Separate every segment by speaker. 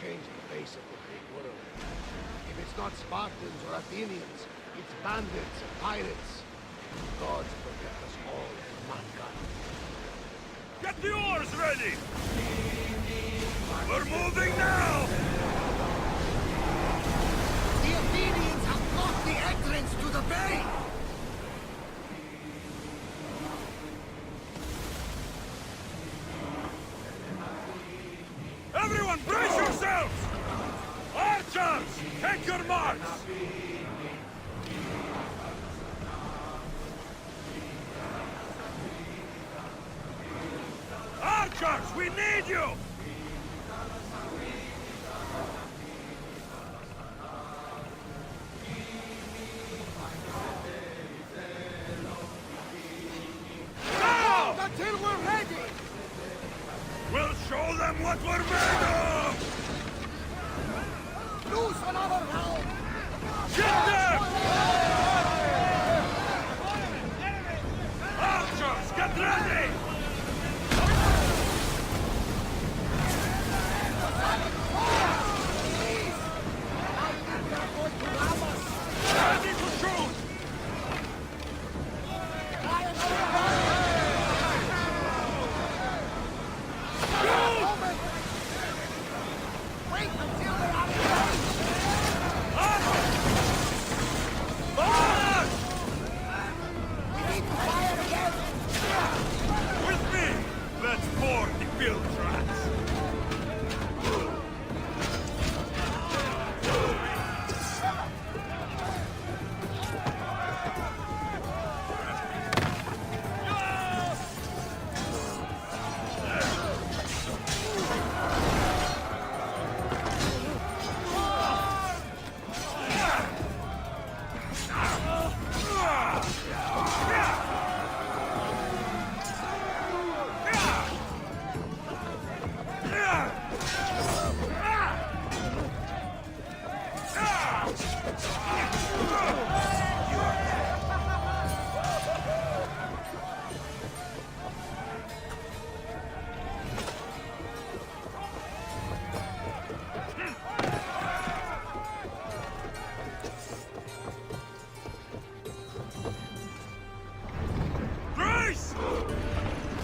Speaker 1: change the face of the big world. If it's not Spartans or Athenians, it's bandits and pirates. Gods protect us all from mankind.
Speaker 2: Get the oars ready! We're moving now!
Speaker 1: The Athenians have blocked the entrance to the bay!
Speaker 2: Everyone, brace yourselves! Archers, take your marks! Archers, we need you! Now!
Speaker 1: Until we're ready!
Speaker 2: We'll show them what we're made of!
Speaker 1: Loose another round!
Speaker 2: Get them! Archers, get ready! Ready to shoot!
Speaker 1: Wait until they're out of range!
Speaker 2: Fire!
Speaker 1: We need to fire again!
Speaker 2: With me! Let's board the field tracks! Grace!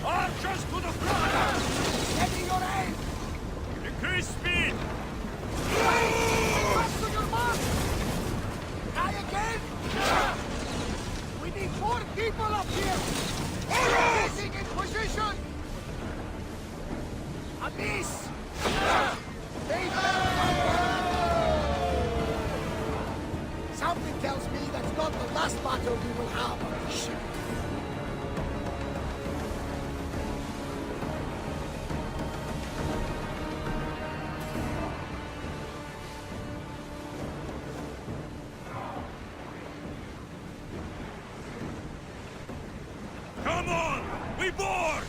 Speaker 2: Archers to the front!
Speaker 1: Steady your aim!
Speaker 2: Increase speed!
Speaker 1: Press to your mark! Try again! We need more people up here! Getting in position! A miss! Something tells me that's not the last battle we will have on this ship.
Speaker 2: Come on! We board!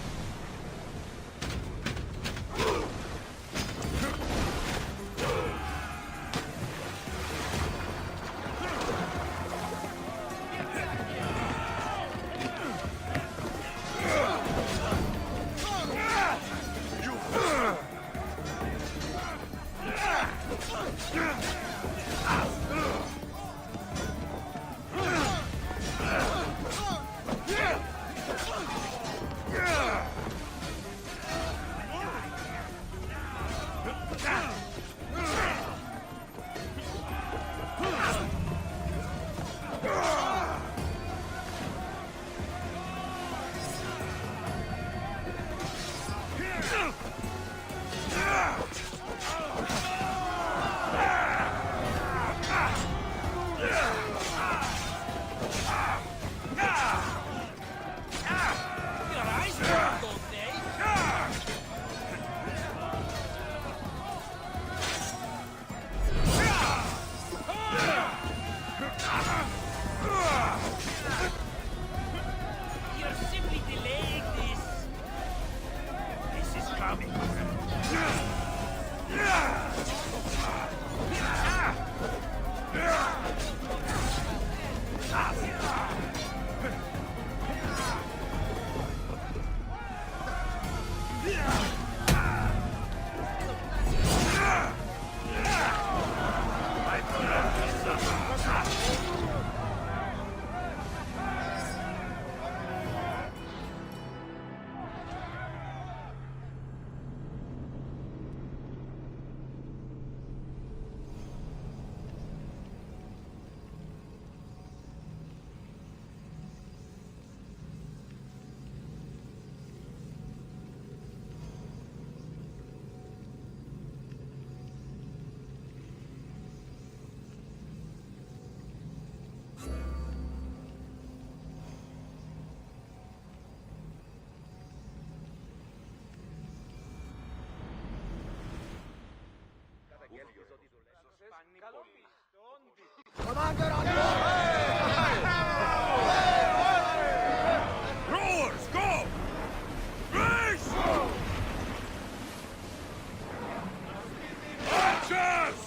Speaker 1: Commander on board!
Speaker 2: Rowers, go! Race! Archers!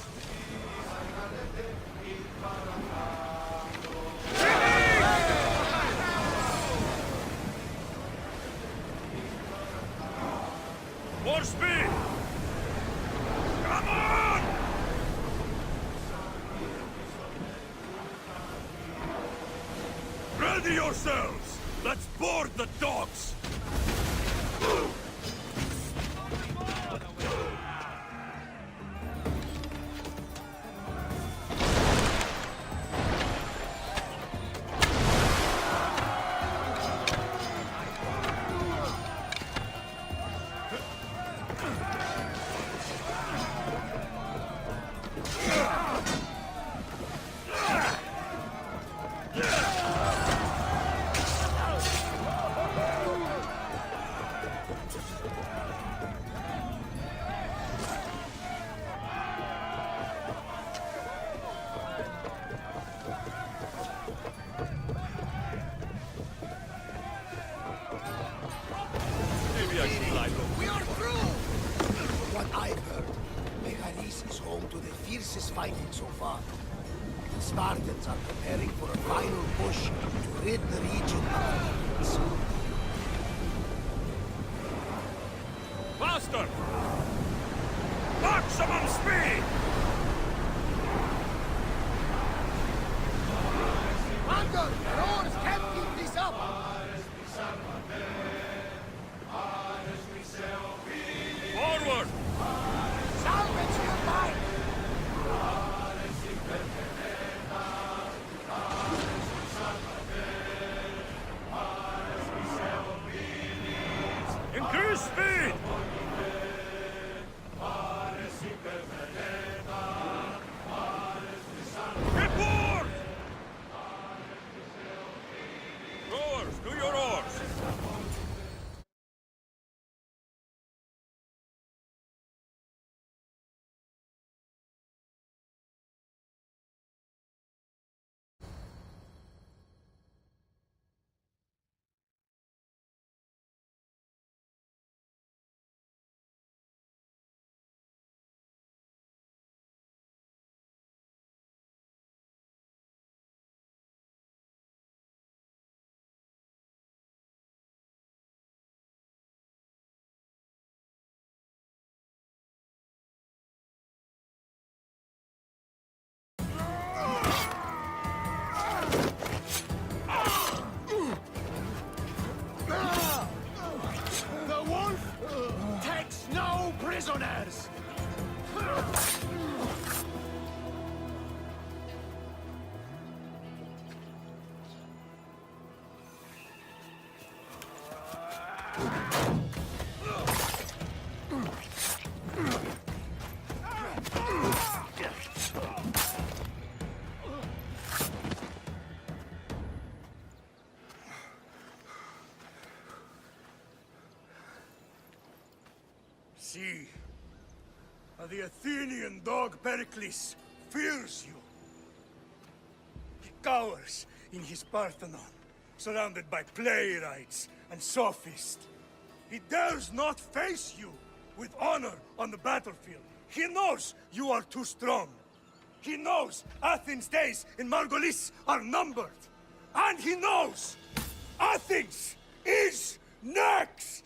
Speaker 2: More speed! Come on! Ready yourselves! Let's board the dogs! Maybe I should fly low.
Speaker 1: We are through! From what I've heard, Megaris is home to the fiercest fighting so far. The Spartans are preparing for a final push to rid the region of Athenians.
Speaker 2: Faster! Maximum speed!
Speaker 1: Commander, the oars can't keep this up!
Speaker 2: Forward!
Speaker 1: Salvage your life!
Speaker 2: Increase speed! Report! Rowers, do your oars!
Speaker 1: The wolf takes no prisoners!
Speaker 2: See, the Athenian dog Pericles fears you. He cowers in his Parthenon, surrounded by playwrights and sophists. He dares not face you with honor on the battlefield. He knows you are too strong. He knows Athens' days in Margolis are numbered. And he knows Athens is next!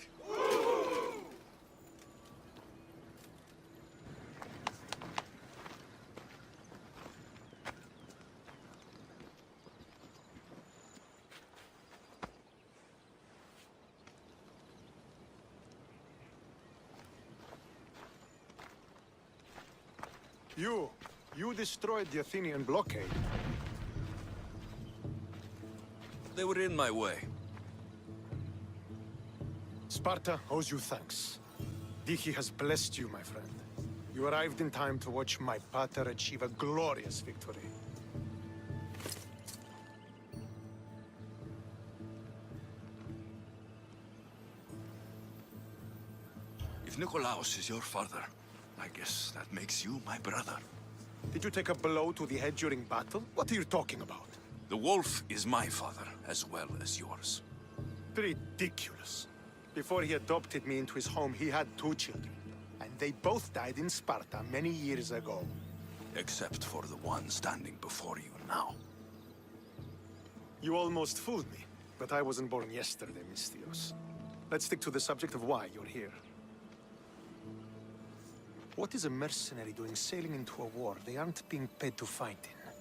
Speaker 3: You destroyed the Athenian blockade.
Speaker 2: They were in my way.
Speaker 3: Sparta owes you thanks. Diki has blessed you, my friend. You arrived in time to watch my pater achieve a glorious victory.
Speaker 2: If Nikolaos is your father, I guess that makes you my brother.
Speaker 3: Did you take a blow to the head during battle? What are you talking about?
Speaker 4: The wolf is my father, as well as yours.
Speaker 3: Ridiculous. Before he adopted me into his home, he had 2 children. And they both died in Sparta many years ago.
Speaker 4: Except for the one standing before you now.
Speaker 3: You almost fooled me, but I wasn't born yesterday, Mystios. Let's stick to the subject of why you're here. What is a mercenary doing sailing into a war they aren't being paid to fight in?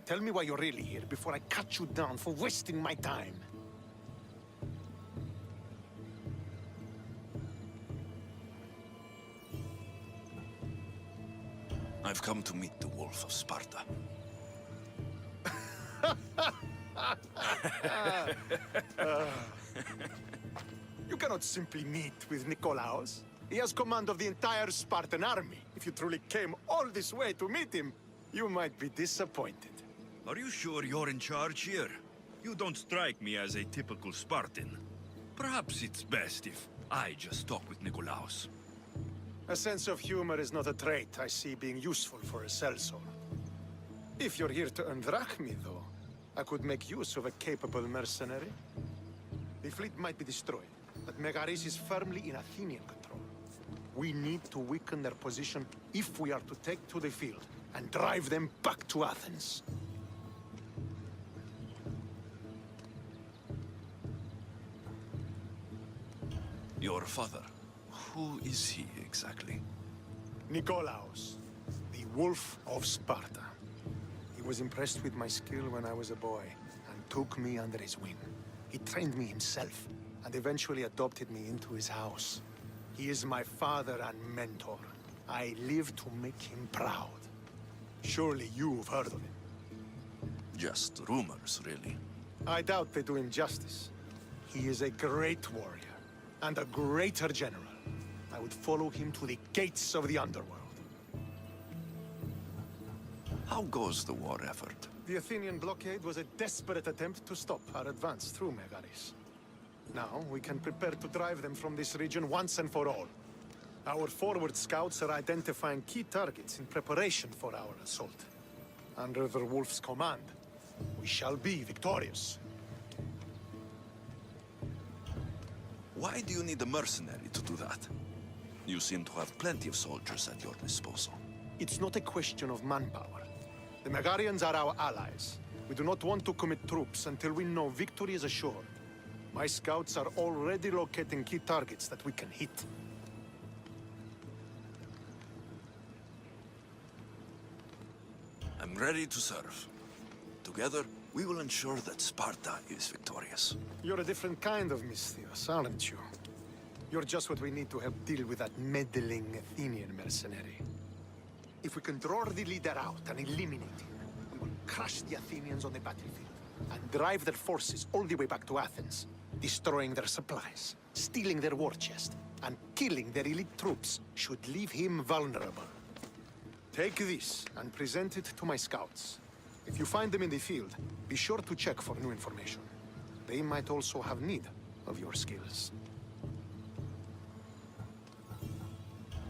Speaker 3: Tell me why you're really here before I cut you down for wasting my time.
Speaker 4: I've come to meet the Wolf of Sparta.
Speaker 3: You cannot simply meet with Nikolaos. He has command of the entire Spartan army. If you truly came all this way to meet him, you might be disappointed.
Speaker 5: Are you sure you're in charge here? You don't strike me as a typical Spartan. Perhaps it's best if I just talk with Nikolaos.
Speaker 3: A sense of humor is not a trait I see being useful for a sellsword. If you're here to earn drachmi, though, I could make use of a capable mercenary. The fleet might be destroyed, but Megaris is firmly in Athenian control. We need to weaken their position if we are to take to the field and drive them back to Athens.
Speaker 4: Your father, who is he exactly?
Speaker 3: Nikolaos, the Wolf of Sparta. He was impressed with my skill when I was a boy and took me under his wing. He trained me himself and eventually adopted me into his house. He is my father and mentor. I live to make him proud. Surely you've heard of him.
Speaker 4: Just rumors, really.
Speaker 3: I doubt they do him justice. He is a great warrior and a greater general. I would follow him to the gates of the underworld.
Speaker 4: How goes the war effort?
Speaker 3: The Athenian blockade was a desperate attempt to stop our advance through Megaris. Now, we can prepare to drive them from this region once and for all. Our forward scouts are identifying key targets in preparation for our assault. Under the Wolf's command, we shall be victorious.
Speaker 4: Why do you need a mercenary to do that? You seem to have plenty of soldiers at your disposal.
Speaker 3: It's not a question of manpower. The Megarians are our allies. We do not want to commit troops until we know victory is assured. My scouts are already locating key targets that we can hit.
Speaker 4: I'm ready to serve. Together, we will ensure that Sparta is victorious.
Speaker 3: You're a different kind of Mystios, aren't you? You're just what we need to help deal with that meddling Athenian mercenary. If we can draw the leader out and eliminate him, we will crush the Athenians on the battlefield and drive their forces all the way back to Athens, destroying their supplies, stealing their war chest, and killing their elite troops should leave him vulnerable. Take this and present it to my scouts. If you find them in the field, be sure to check for new information. They might also have need of your skills.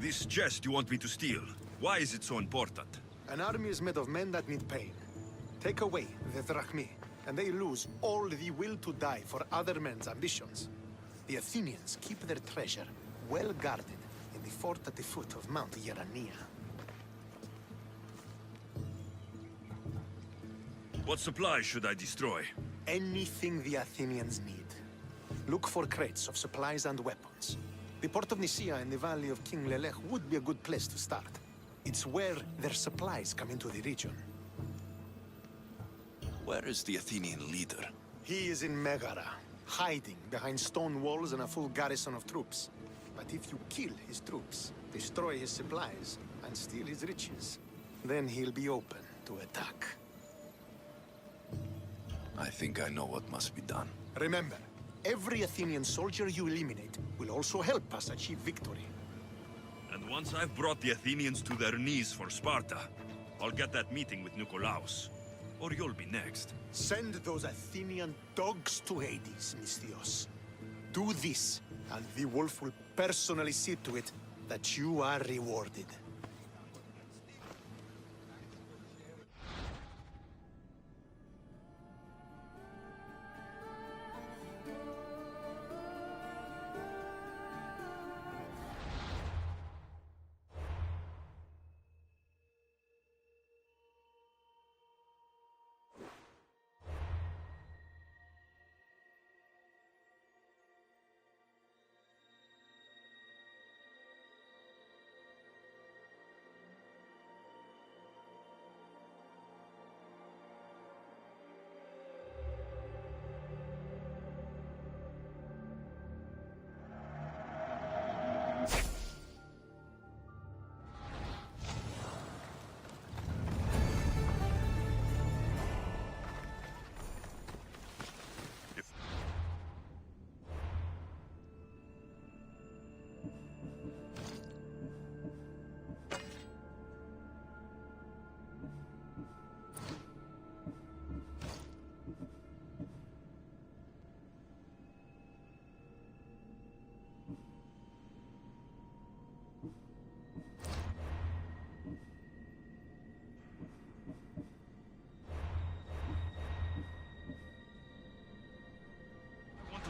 Speaker 5: This chest you want me to steal, why is it so important?
Speaker 3: An army is made of men that need pain. Take away the drachmi, and they lose all the will to die for other men's ambitions. The Athenians keep their treasure well guarded in the fort at the foot of Mount Yerania.
Speaker 5: What supplies should I destroy?
Speaker 3: Anything the Athenians need. Look for crates of supplies and weapons. The port of Nicaea in the valley of King Lelech would be a good place to start. It's where their supplies come into the region.
Speaker 4: Where is the Athenian leader?
Speaker 3: He is in Megara, hiding behind stone walls and a full garrison of troops. But if you kill his troops, destroy his supplies, and steal his riches, then he'll be open to attack.
Speaker 4: I think I know what must be done.
Speaker 3: Remember, every Athenian soldier you eliminate will also help us achieve victory.
Speaker 5: And once I've brought the Athenians to their knees for Sparta, I'll get that meeting with Nikolaos. Or you'll be next.
Speaker 3: Send those Athenian dogs to Hades, Mystios. Do this, and the wolf will personally see to it that you are rewarded.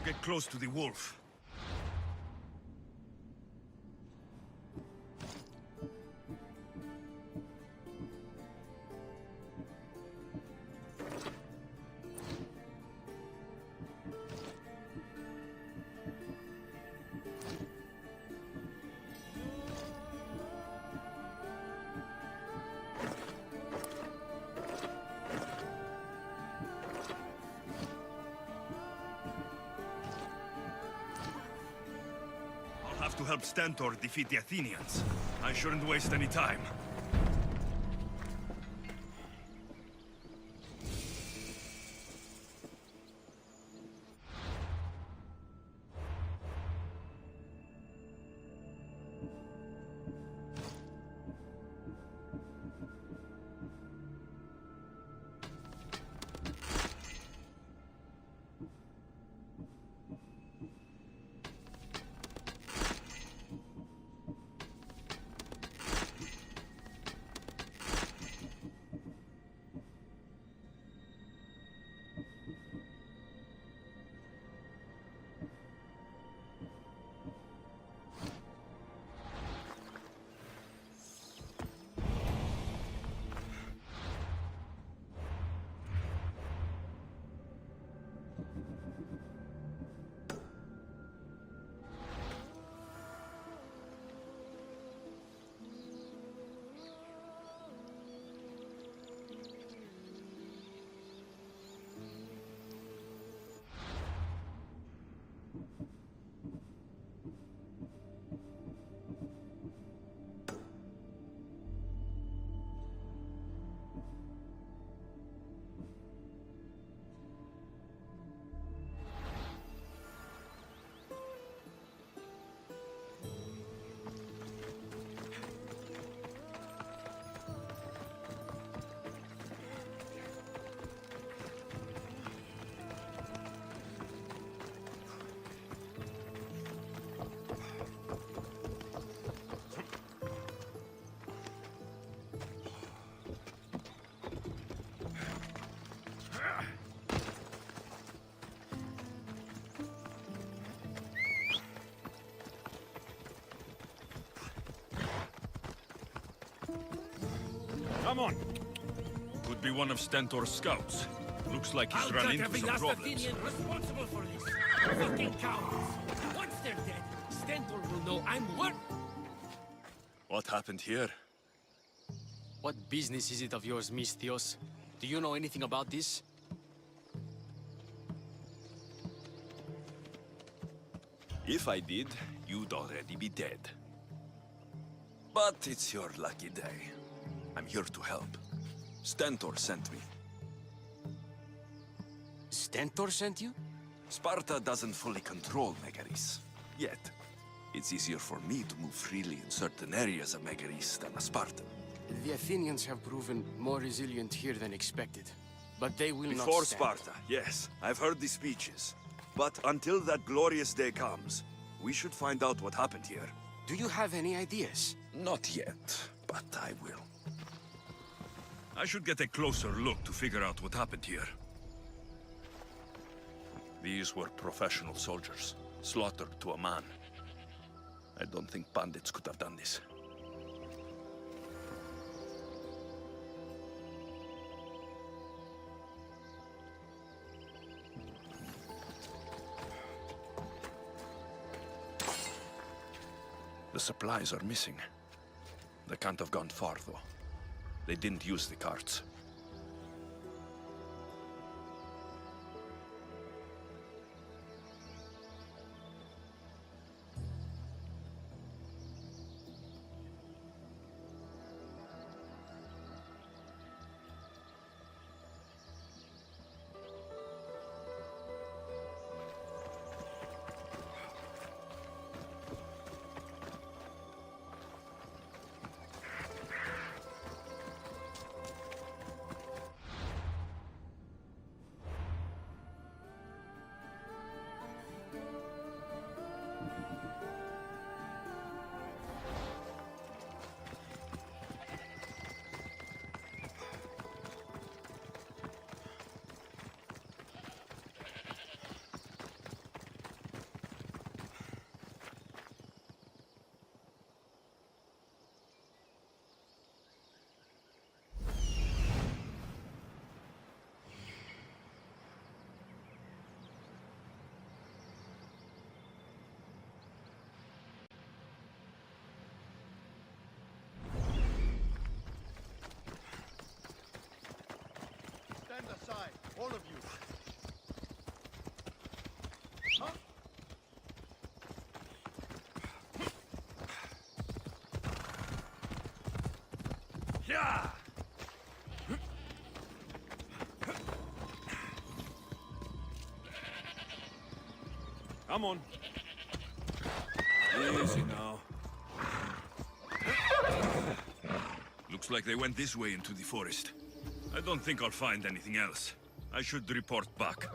Speaker 5: get close to the wolf. I'll have to help Stentor defeat the Athenians. I shouldn't waste any time.
Speaker 2: Come on!
Speaker 5: Could be one of Stentor's scouts. Looks like he's run into some problems.
Speaker 6: Athenian responsible for this. Fucking cowards. Once they're dead, Stentor will know I'm worth.
Speaker 4: What happened here?
Speaker 7: What business is it of yours, Misthios? Do you know anything about this?
Speaker 4: If I did, you'd already be dead. But it's your lucky day. I'm here to help. Stentor sent me.
Speaker 7: Stentor sent you?
Speaker 4: Sparta doesn't fully control Megaris. Yet. It's easier for me to move freely in certain areas of Megaris than a Spartan.
Speaker 7: The Athenians have proven more resilient here than expected. But they will not
Speaker 4: Before
Speaker 7: stand.
Speaker 4: Sparta, yes. I've heard the speeches. But until that glorious day comes, we should find out what happened here.
Speaker 7: Do you have any ideas?
Speaker 4: Not yet, but I will.
Speaker 5: I should get a closer look to figure out what happened here. These were professional soldiers, slaughtered to a man. I don't think bandits could have done this. The supplies are missing. They can't have gone far, though. They didn't use the carts. Come on. Easy now. Looks like they went this way into the forest. I don't think I'll find anything else. I should report back.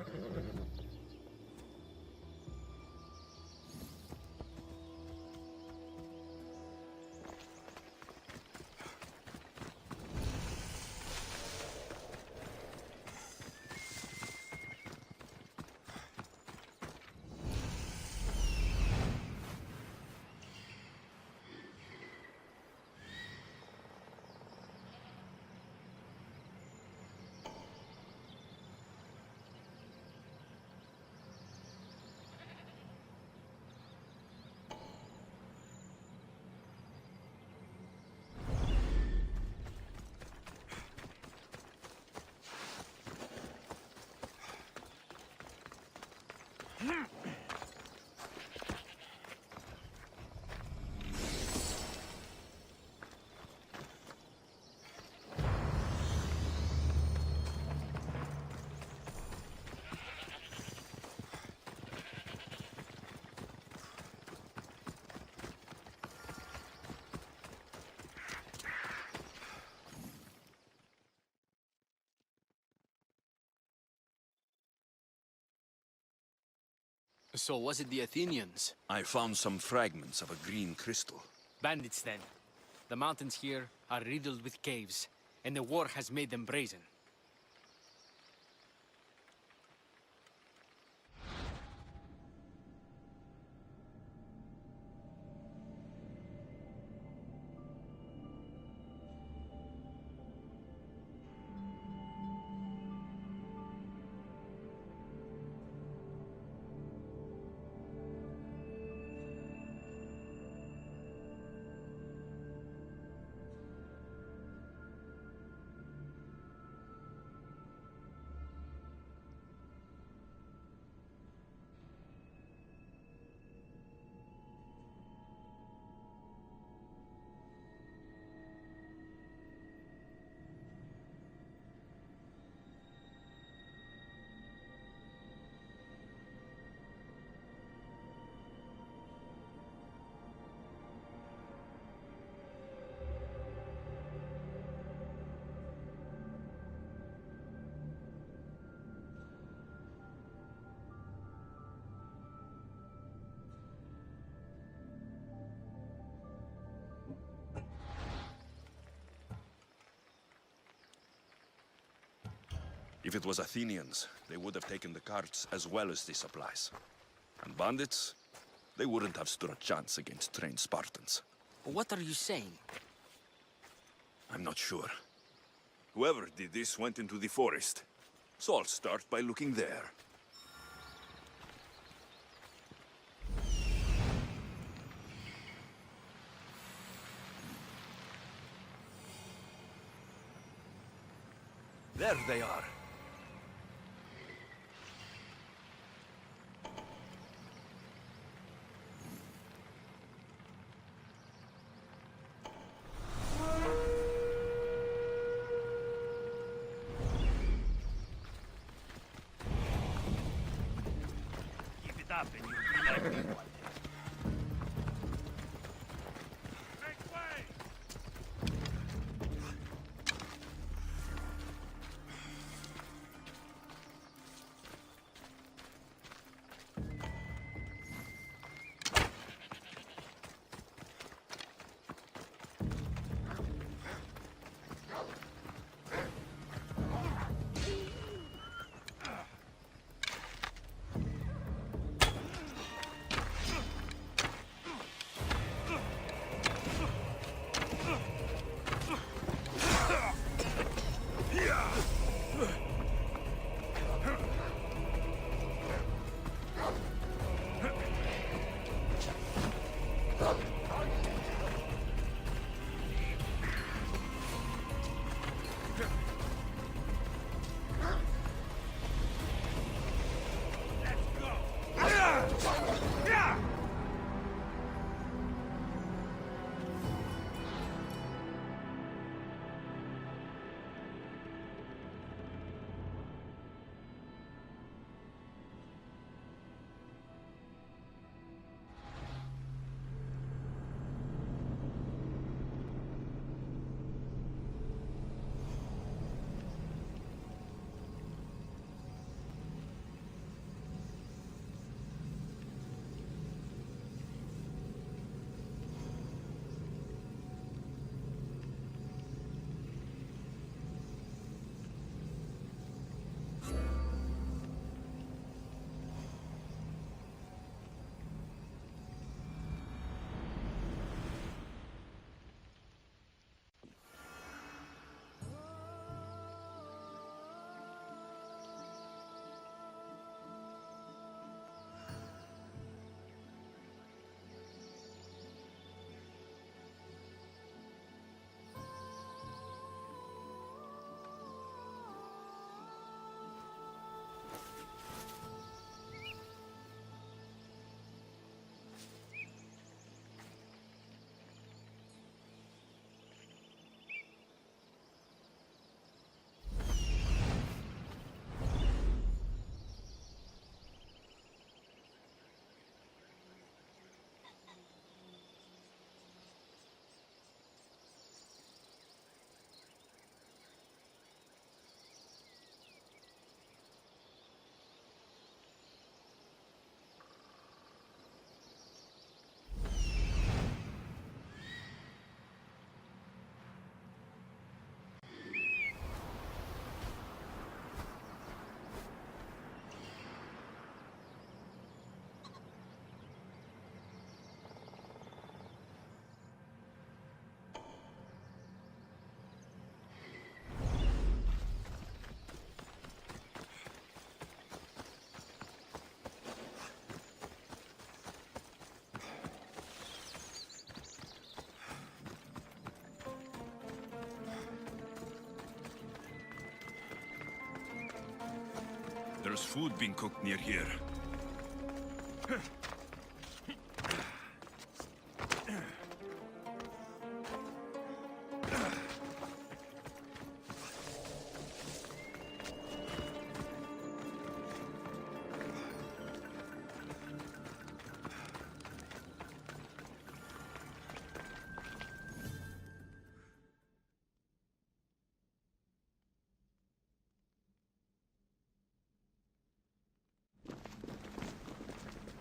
Speaker 7: So was it the Athenians?
Speaker 4: I found some fragments of a green crystal.
Speaker 7: Bandits then. The mountains here are riddled with caves, and the war has made them brazen.
Speaker 4: If it was Athenians, they would have taken the carts as well as the supplies. And bandits, they wouldn't have stood a chance against trained Spartans.
Speaker 7: What are you saying?
Speaker 4: I'm not sure. Whoever did this went into the forest. So I'll start by looking there. There they are.
Speaker 2: Keep it up and you'll be like me one day. Make way!
Speaker 5: There's food being cooked near here.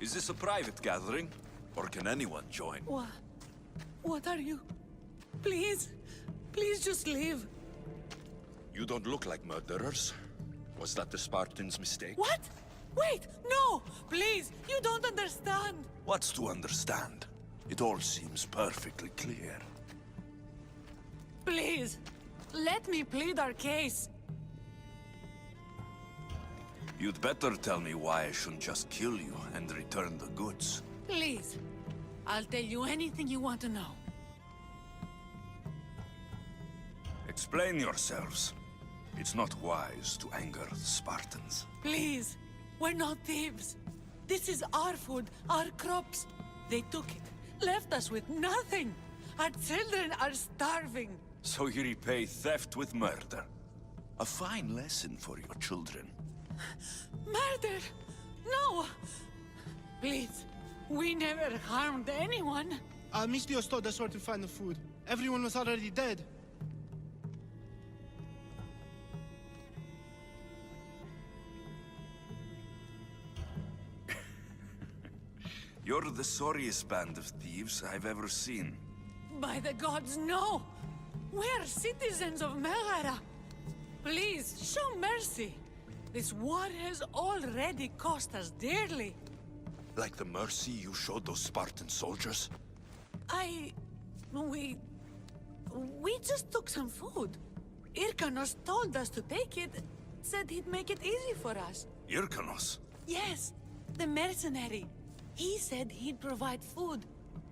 Speaker 4: Is this a private gathering? Or can anyone join?
Speaker 8: What are you? Please, please just leave.
Speaker 4: You don't look like murderers. Was that the Spartans' mistake?
Speaker 8: What? Wait, no! Please, you don't understand.
Speaker 4: What's to understand? It all seems perfectly clear.
Speaker 8: Please, let me plead our case.
Speaker 4: You'd better tell me why I shouldn't just kill you and return the goods.
Speaker 8: Please, I'll tell you anything you want to know.
Speaker 4: Explain yourselves. It's not wise to anger the Spartans.
Speaker 8: Please, we're not thieves. This is our food, our crops. They took it, left us with nothing. Our children are starving.
Speaker 4: So you repay theft with murder. A fine lesson for your children.
Speaker 8: Murder! No! Please, we never harmed anyone.
Speaker 9: Misthios told us where to find the food. Everyone was already dead.
Speaker 4: You're the sorriest band of thieves I've ever seen.
Speaker 8: By the gods, no! We're citizens of Megara. Please, show mercy. This war has already cost us dearly.
Speaker 4: Like the mercy you showed those Spartan soldiers?
Speaker 8: We just took some food. Irkanos told us to take it, said he'd make it easy for us.
Speaker 4: Irkanos?
Speaker 8: Yes, the mercenary. He said he'd provide food.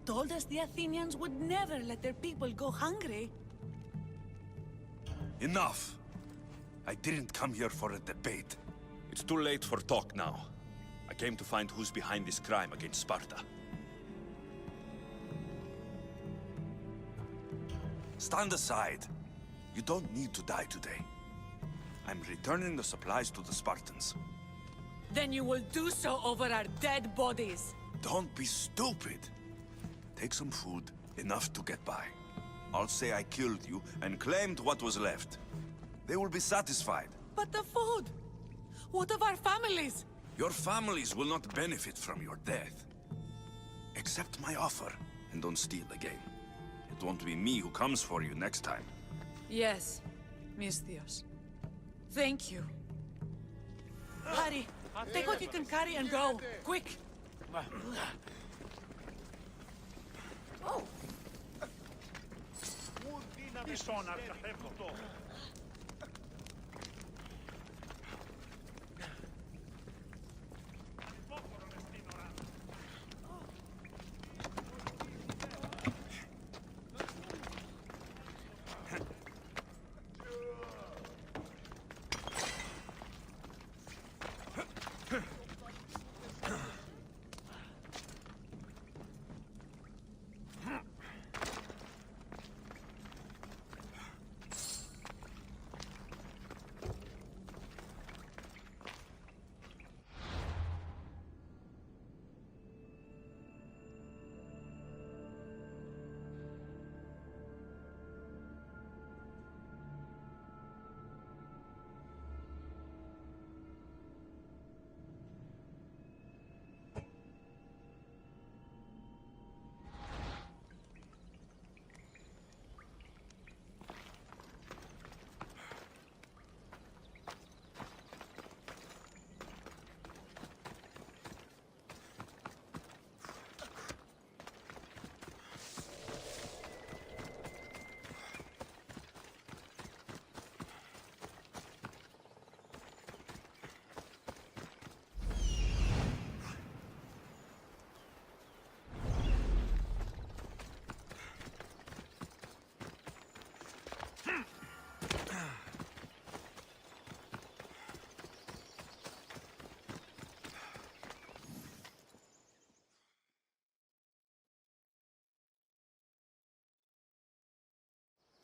Speaker 8: Told us the Athenians would never let their people go hungry.
Speaker 4: Enough! I didn't come here for a debate. It's too late for talk now. I came to find who's behind this crime against Sparta. Stand aside. You don't need to die today. I'm returning the supplies to the Spartans.
Speaker 8: Then you will do so over our dead bodies.
Speaker 4: Don't be stupid. Take some food, enough to get by. I'll say I killed you and claimed what was left. They will be satisfied.
Speaker 8: But the food? What of our families?
Speaker 4: Your families will not benefit from your death. Accept my offer, and don't steal again. It won't be me who comes for you next time.
Speaker 8: Yes, Misthios. Thank you. Hurry, take what you can carry and go. Quick!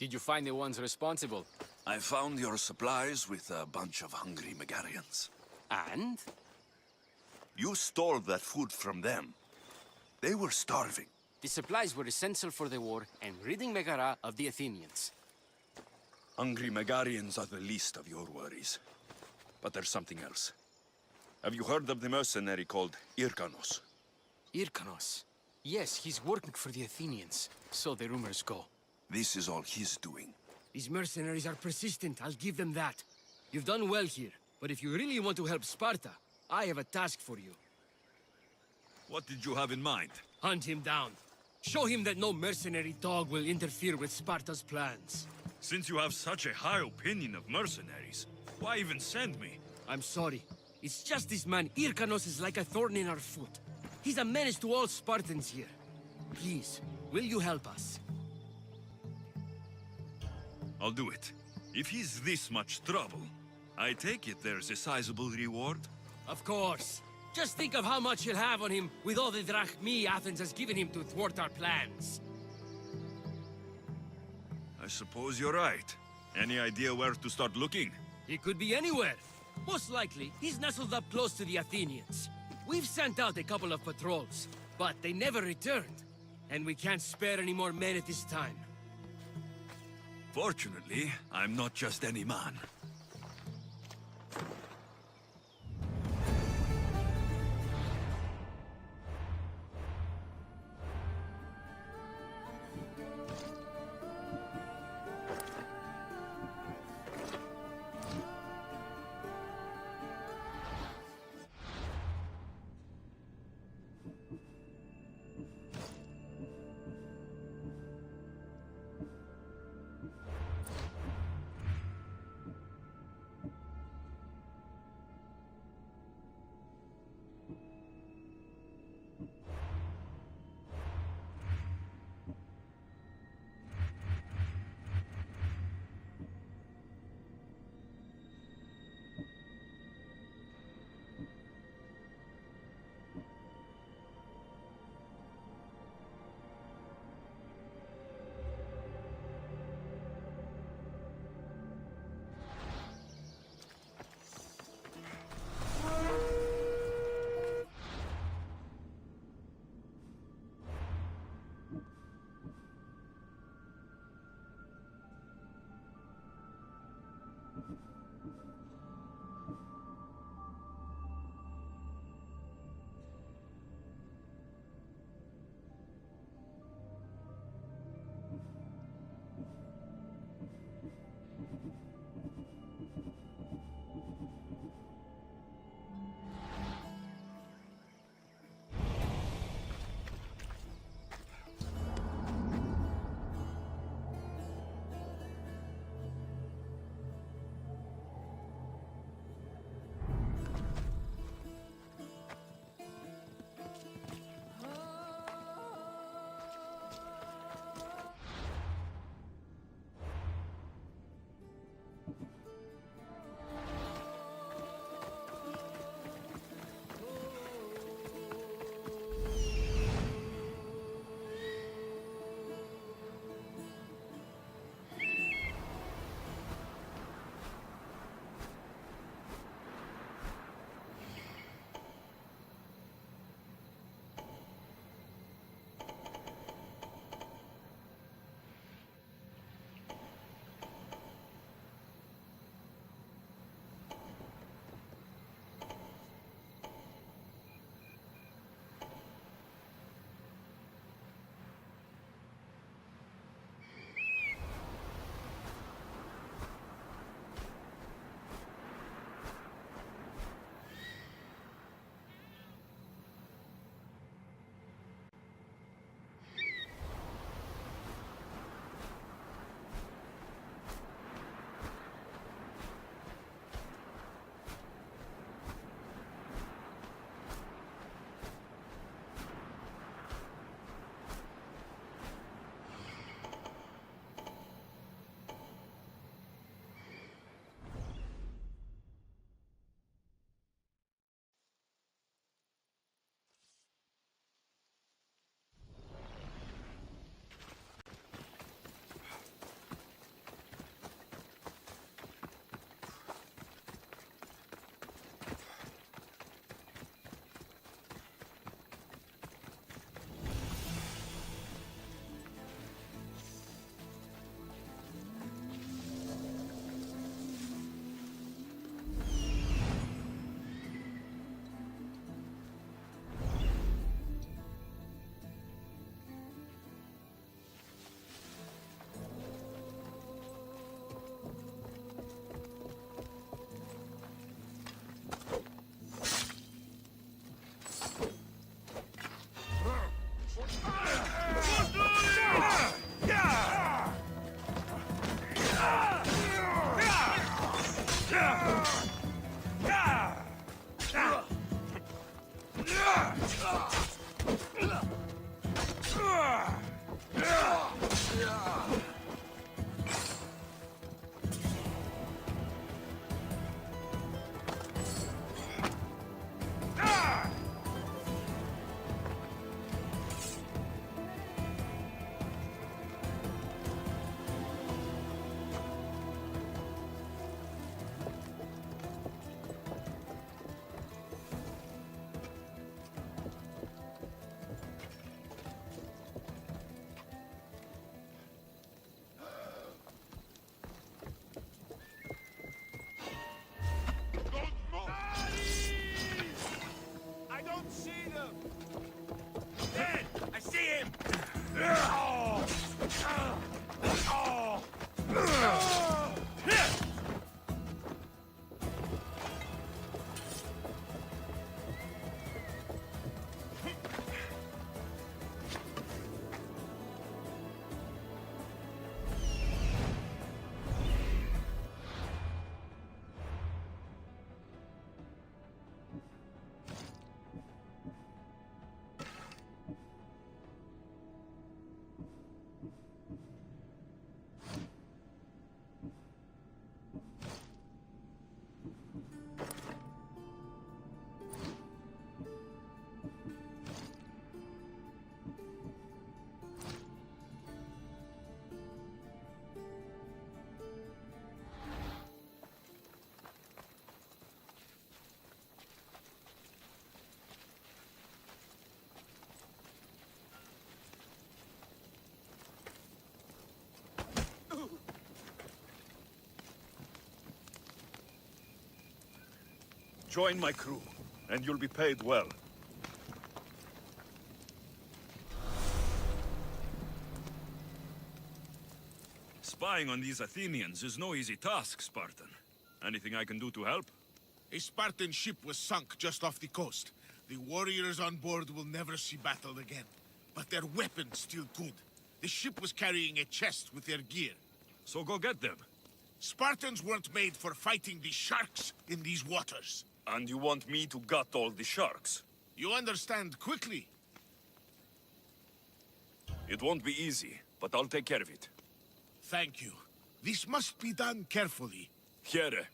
Speaker 7: Did you find the ones responsible?
Speaker 4: I found your supplies with a bunch of hungry Megarians.
Speaker 7: And?
Speaker 4: You stole that food from them. They were starving.
Speaker 7: The supplies were essential for the war and ridding Megara of the Athenians.
Speaker 4: Hungry Megarians are the least of your worries. But there's something else. Have you heard of the mercenary called Irkanos?
Speaker 7: Irkanos. Yes, he's working for the Athenians, so the rumors go.
Speaker 4: This is all he's doing.
Speaker 6: These mercenaries are persistent, I'll give them that. You've done well here, but if you really want to help Sparta, I have a task for you.
Speaker 5: What did you have in mind?
Speaker 6: Hunt him down. Show him that no mercenary dog will interfere with Sparta's plans.
Speaker 5: Since you have such a high opinion of mercenaries, why even send me?
Speaker 6: I'm sorry. It's just this man, Irkanos, is like a thorn in our foot. He's a menace to all Spartans here. Please, will you help us?
Speaker 5: I'll do it. If he's this much trouble, I take it there's a sizable reward?
Speaker 6: Of course. Just think of how much he'll have on him with all the drachmi Athens has given him to thwart our plans.
Speaker 5: I suppose you're right. Any idea where to start looking?
Speaker 6: He could be anywhere. Most likely, he's nestled up close to the Athenians. We've sent out a couple of patrols, but they never returned. And we can't spare any more men at this time.
Speaker 5: Fortunately, I'm not just any man.
Speaker 2: I don't see them! Dead! I see him! Oh! Oh!
Speaker 5: Join my crew, and you'll be paid well. Spying on these Athenians is no easy task, Spartan. Anything I can do to help?
Speaker 10: A Spartan ship was sunk just off the coast. The warriors on board will never see battle again. But their weapons still good. The ship was carrying a chest with their gear.
Speaker 5: So go get them.
Speaker 10: Spartans weren't made for fighting the sharks in these waters.
Speaker 5: And you want me to gut all the sharks?
Speaker 10: You understand quickly.
Speaker 5: It won't be easy, but I'll take care of it.
Speaker 10: Thank you. This must be done carefully.
Speaker 5: Here.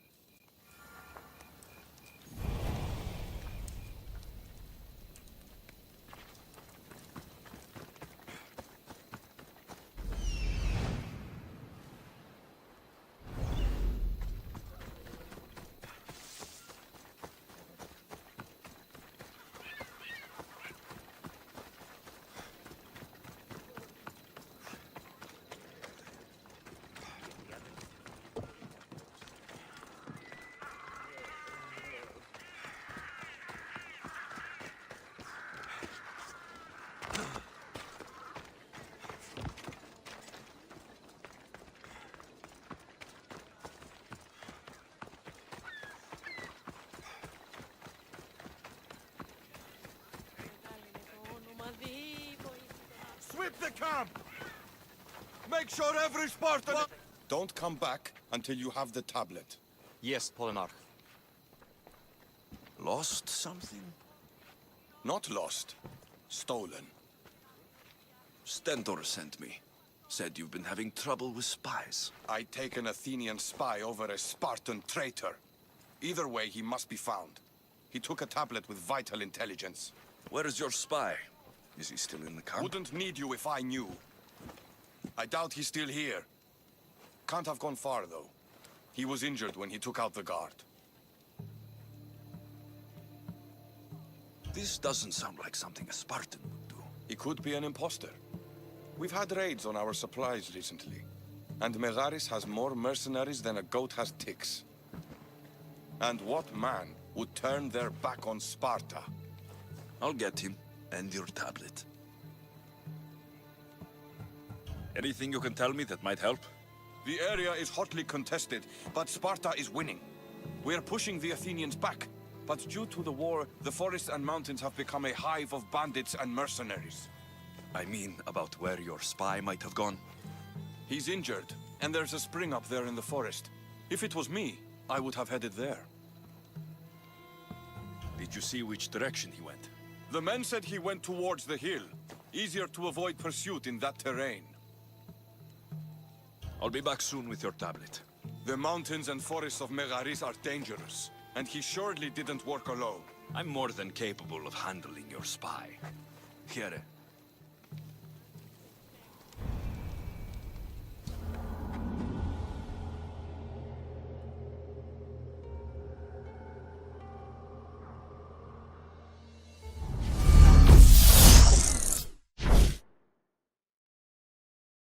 Speaker 2: Sweep the camp! Make sure every Spartan...
Speaker 11: Don't come back until you have the tablet.
Speaker 7: Yes, Polinar.
Speaker 4: Lost something?
Speaker 11: Not lost. Stolen.
Speaker 4: Stentor sent me. Said you've been having trouble with spies.
Speaker 11: I take an Athenian spy over a Spartan traitor. Either way, he must be found. He took a tablet with vital intelligence.
Speaker 4: Where is your spy? Is he still in the camp?
Speaker 11: Wouldn't need you if I knew. I doubt he's still here. Can't have gone far, though. He was injured when he took out the guard.
Speaker 4: This doesn't sound like something a Spartan would do.
Speaker 11: He could be an imposter. We've had raids on our supplies recently. And Megaris has more mercenaries than a goat has ticks. And what man would turn their back on Sparta?
Speaker 4: I'll get him, and your tablet. Anything you can tell me that might help?
Speaker 11: The area is hotly contested, but Sparta is winning. We're pushing the Athenians back, but due to the war, the forests and mountains have become a hive of bandits and mercenaries.
Speaker 4: I mean, about where your spy might have gone.
Speaker 11: He's injured, and there's a spring up there in the forest. If it was me, I would have headed there.
Speaker 4: Did you see which direction he went?
Speaker 11: The men said he went towards the hill. Easier to avoid pursuit in that terrain.
Speaker 4: I'll be back soon with your tablet.
Speaker 11: The mountains and forests of Megaris are dangerous, and he surely didn't work alone.
Speaker 4: I'm more than capable of handling your spy. Here,